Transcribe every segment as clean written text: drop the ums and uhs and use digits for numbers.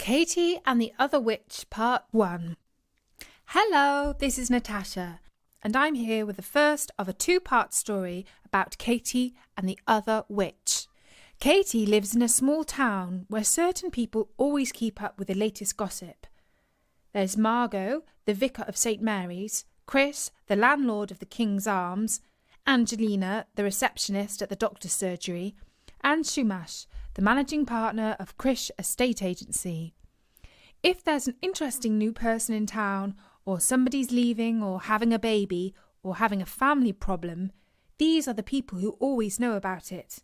Katie and the Other Witch, Part 1. Hello, this is Natasha, and I'm here with the first of a two-part story about Katie and the Other Witch. Katie lives in a small town where certain people always keep up with the latest gossip. There's Margot, the vicar of St. Mary's, Chris, the landlord of the King's Arms, Angelina, the receptionist at the doctor's surgery, and Shumash, the managing partner of Krish Estate Agency. If there's an interesting new person in town, or somebody's leaving or having a baby or having a family problem, these are the people who always know about it.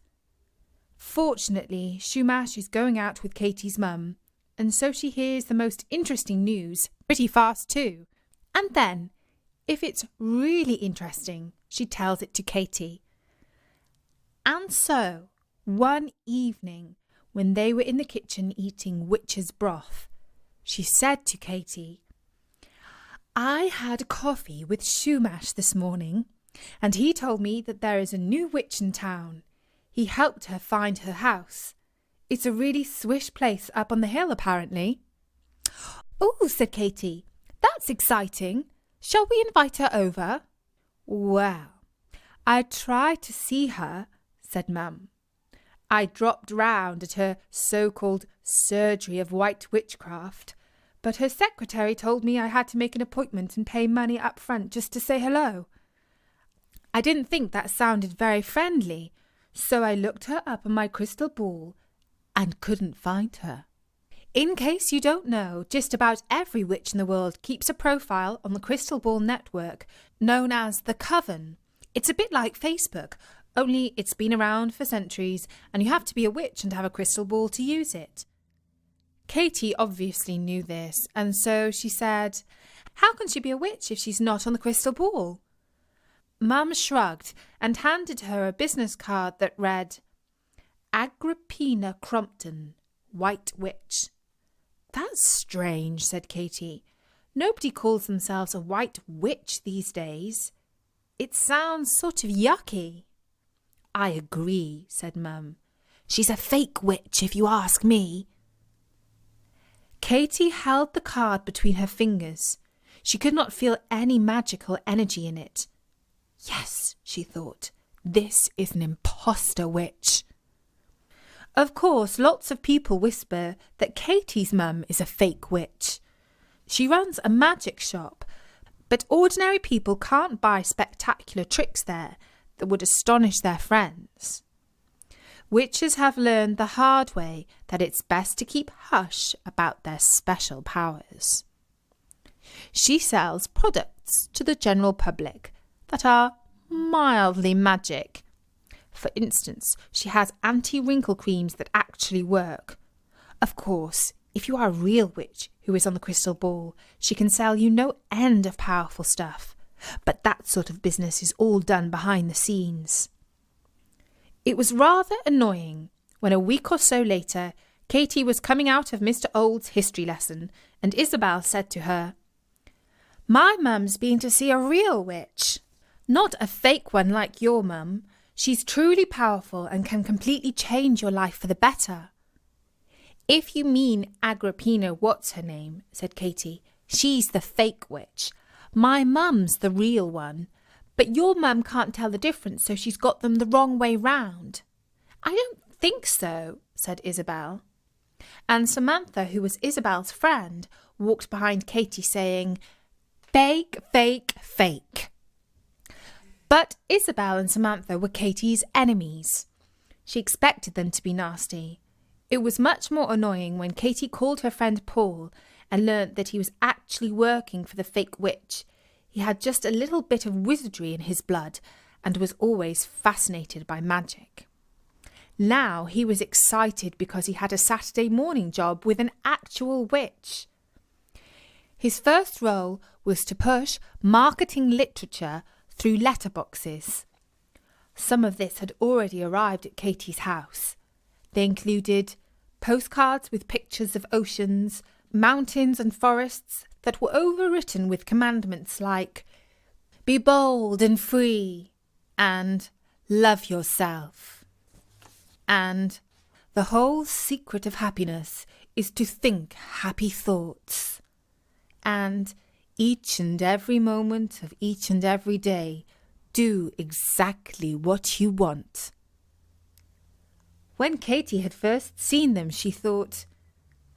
Fortunately, Shumash is going out with Katie's mum, and so she hears the most interesting news pretty fast too. And then, if it's really interesting, she tells it to Katie. And so, one evening, when they were in the kitchen eating witch's broth, she said to Katie, "I had coffee with Shumash this morning, and he told me that there is a new witch in town. He helped her find her house. It's a really swish place up on the hill, apparently." "Oh," said Katie, "that's exciting. Shall we invite her over?" "Well, I tried to see her," said Mum. "I dropped round at her so-called surgery of white witchcraft, but her secretary told me I had to make an appointment and pay money up front just to say hello. I didn't think that sounded very friendly, so I looked her up on my crystal ball and couldn't find her. In case you don't know, just about every witch in the world keeps a profile on the Crystal Ball network known as the Coven. It's a bit like Facebook, only it's been around for centuries and you have to be a witch and have a crystal ball to use it." Katie obviously knew this, and so she said, "How can she be a witch if she's not on the crystal ball?" Mum shrugged and handed her a business card that read, "Agrippina Crompton, White Witch." "That's strange," said Katie. "Nobody calls themselves a white witch these days. It sounds sort of yucky." "I agree," said Mum. "She's a fake witch, if you ask me." Katie held the card between her fingers. She could not feel any magical energy in it. "Yes," she thought, "this is an imposter witch." Of course, lots of people whisper that Katie's mum is a fake witch. She runs a magic shop, but ordinary people can't buy spectacular tricks there that would astonish their friends. Witches have learned the hard way that it's best to keep hush about their special powers. She sells products to the general public that are mildly magic. For instance, she has anti-wrinkle creams that actually work. Of course, if you are a real witch who is on the crystal ball, she can sell you no end of powerful stuff. But that sort of business is all done behind the scenes. It was rather annoying when a week or so later, Katie was coming out of Mr. Old's history lesson, and Isabel said to her, "My mum's been to see a real witch. Not a fake one like your mum. She's truly powerful and can completely change your life for the better." "If you mean Agrippina what's her name," said Katie, "she's the fake witch. My mum's the real one. But your mum can't tell the difference, so she's got them the wrong way round." "I don't think so," said Isabel. And Samantha, who was Isabel's friend, walked behind Katie saying, "Fake, fake, fake." But Isabel and Samantha were Katie's enemies. She expected them to be nasty. It was much more annoying when Katie called her friend Paul and learnt that he was actually working for the fake witch. He had just a little bit of wizardry in his blood and was always fascinated by magic. Now he was excited because he had a Saturday morning job with an actual witch. His first role was to push marketing literature through letterboxes. Some of this had already arrived at Katie's house. They included postcards with pictures of oceans, mountains and forests that were overwritten with commandments like "Be bold and free" and "Love yourself" and "The whole secret of happiness is to think happy thoughts. And each and every moment of each and every day, do exactly what you want. When Katy had first seen them, she thought,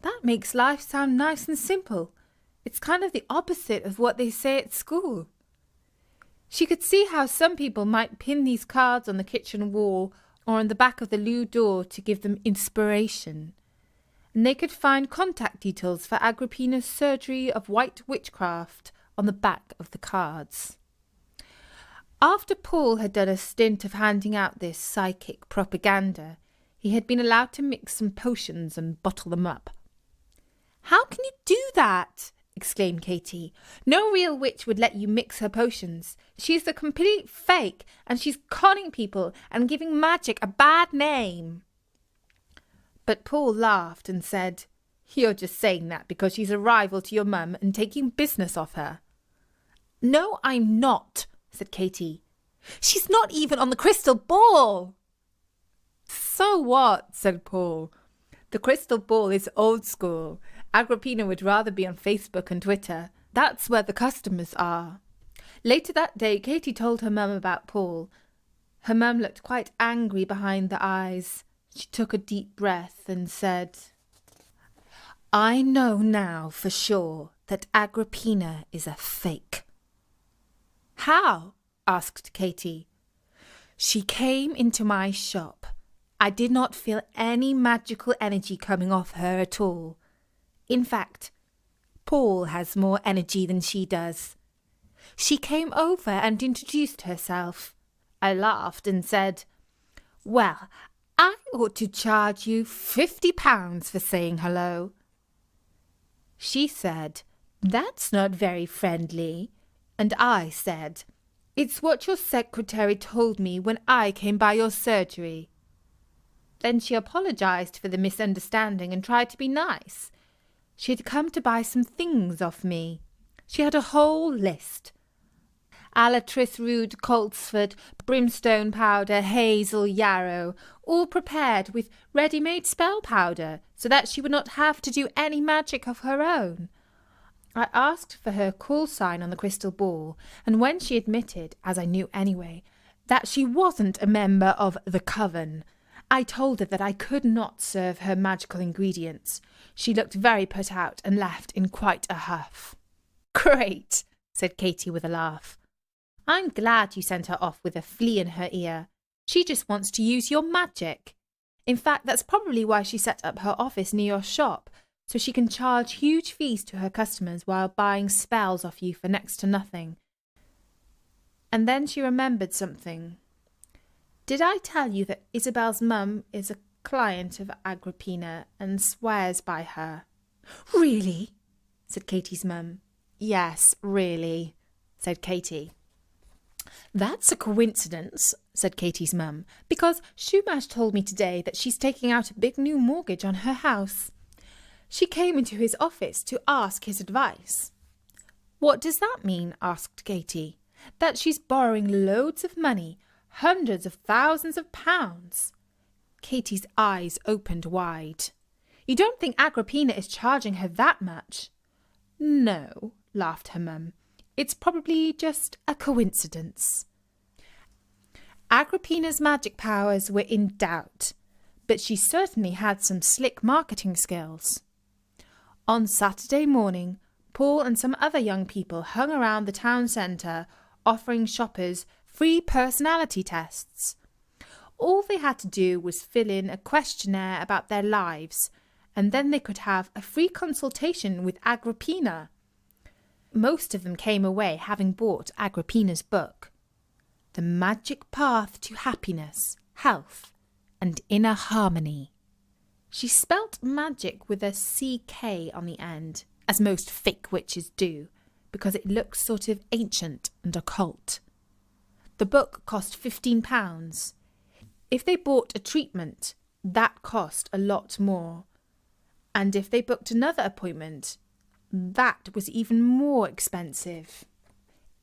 that makes life sound nice and simple. It's kind of the opposite of what they say at school. She could see how some people might pin these cards on the kitchen wall or on the back of the loo door to give them inspiration. And they could find contact details for Agrippina's surgery of white witchcraft on the back of the cards. After Paul had done a stint of handing out this psychic propaganda, he had been allowed to mix some potions and bottle them up. "How can you do that?" exclaimed Katy. "No real witch would let you mix her potions. She's a complete fake, and she's conning people and giving magic a bad name." But Paul laughed and said, "You're just saying that because she's a rival to your mum and taking business off her." "No, I'm not," said Katy. "She's not even on the crystal ball." "So what?" said Paul. "The crystal ball is old school. Agrippina would rather be on Facebook and Twitter. That's where the customers are." Later that day, Katy told her mum about Paul. Her mum looked quite angry behind the eyes. She took a deep breath and said, "I know now for sure that Agrippina is a fake." "How?" asked Katy. "She came into my shop. I did not feel any magical energy coming off her at all. In fact, Paul has more energy than she does. She came over and introduced herself. I laughed and said, 'Well, I ought to charge you £50 for saying hello.' She said, 'That's not very friendly.' And I said, 'It's what your secretary told me when I came by your surgery.' Then she apologized for the misunderstanding and tried to be nice. She had come to buy some things off me. She had a whole list. Alatrice Rood, Coltsford, brimstone powder, hazel, yarrow, all prepared with ready-made spell powder so that she would not have to do any magic of her own. I asked for her call sign on the crystal ball, and when she admitted, as I knew anyway, that she wasn't a member of the Coven, I told her that I could not serve her magical ingredients. She looked very put out and left in quite a huff." "Great," said Katy with a laugh. "I'm glad you sent her off with a flea in her ear. She just wants to use your magic. In fact, that's probably why she set up her office near your shop, so she can charge huge fees to her customers while buying spells off you for next to nothing." And then she remembered something. "Did I tell you that Isabel's mum is a client of Agrippina and swears by her?" "Really?" said Katy's mum. "Yes, really," said Katy. "That's a coincidence," said Katy's mum, "because Shumash told me today that she's taking out a big new mortgage on her house. She came into his office to ask his advice." "What does that mean?" asked Katy. "That she's borrowing loads of money, hundreds of thousands of pounds?" Katy's eyes opened wide. "You don't think Agrippina is charging her that much?" "No," laughed her mum. "It's probably just a coincidence." Agrippina's magic powers were in doubt, but she certainly had some slick marketing skills. On Saturday morning, Paul and some other young people hung around the town centre offering shoppers free personality tests. All they had to do was fill in a questionnaire about their lives, and then they could have a free consultation with Agrippina. Most of them came away having bought Agrippina's book, The Magic Path to Happiness, Health, and Inner Harmony. She spelt magic with a CK on the end, as most fake witches do, because it looks sort of ancient and occult. The book cost £15. If they bought a treatment, that cost a lot more. And if they booked another appointment, that was even more expensive.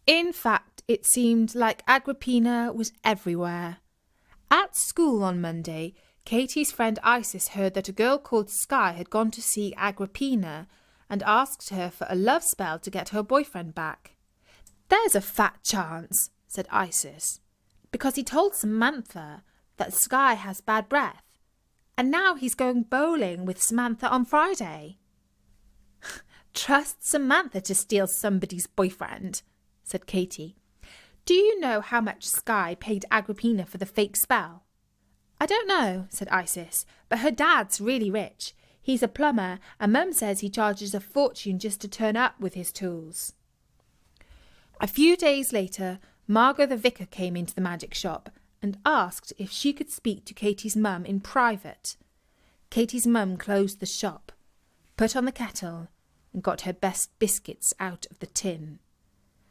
In fact, it seemed like Agrippina was everywhere. At school on Monday, Katie's friend Isis heard that a girl called Sky had gone to see Agrippina and asked her for a love spell to get her boyfriend back. "There's a fat chance," said Isis, "because he told Samantha that Sky has bad breath, and now he's going bowling with Samantha on Friday." "Trust Samantha to steal somebody's boyfriend," said Katie. "Do you know how much Sky paid Agrippina for the fake spell?" "I don't know," said Isis, "but her dad's really rich. He's a plumber, and Mum says he charges a fortune just to turn up with his tools." A few days later, Margot the vicar came into the magic shop and asked if she could speak to Katie's mum in private. Katie's mum closed the shop, put on the kettle, and got her best biscuits out of the tin.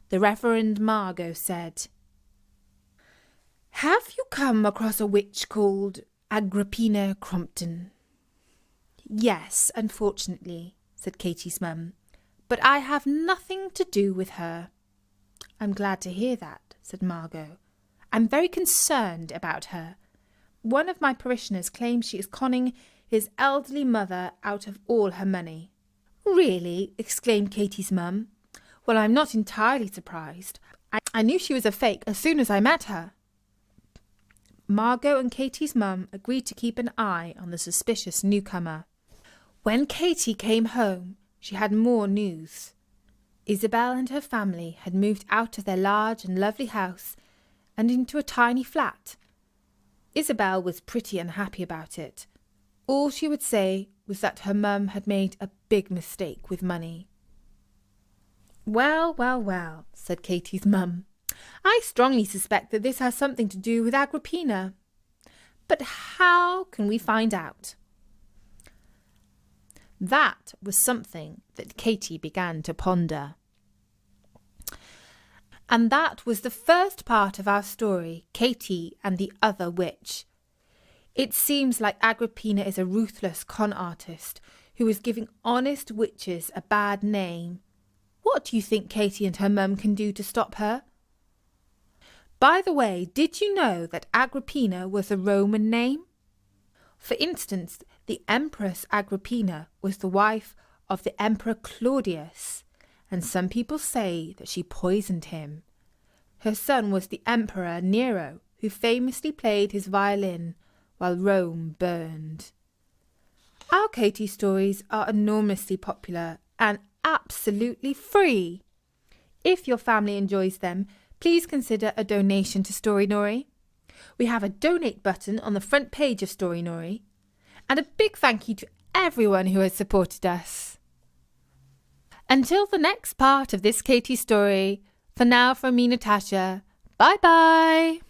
The Reverend Margot said, "Have you come across a witch called Agrippina Crompton?" "Yes, unfortunately," said Katie's mum, "but I have nothing to do with her." "I'm glad to hear that," said Margot. "I'm very concerned about her. One of my parishioners claims she is conning his elderly mother out of all her money." "Really?" exclaimed Katie's mum. "Well, I'm not entirely surprised. I knew she was a fake as soon as I met her." Margot and Katie's mum agreed to keep an eye on the suspicious newcomer. When Katie came home, she had more news. Isabel and her family had moved out of their large and lovely house and into a tiny flat. Isabel was pretty unhappy about it. All she would say was that her mum had made a big mistake with money. "Well, well, well," said Katie's mum. "I strongly suspect that this has something to do with Agrippina. But how can we find out?" That was something that Katie began to ponder. And that was the first part of our story, Katie and the Other Witch. It seems like Agrippina is a ruthless con artist who is giving honest witches a bad name. What do you think Katie and her mum can do to stop her? By the way, did you know that Agrippina was a Roman name? For instance, the Empress Agrippina was the wife of the Emperor Claudius, and some people say that she poisoned him. Her son was the Emperor Nero, who famously played his violin while Rome burned. Our Katie stories are enormously popular and absolutely free. If your family enjoys them, please consider a donation to Storynory. We have a donate button on the front page of Storynory. And a big thank you to everyone who has supported us. Until the next part of this Katie story, for now from me, Natasha, bye-bye.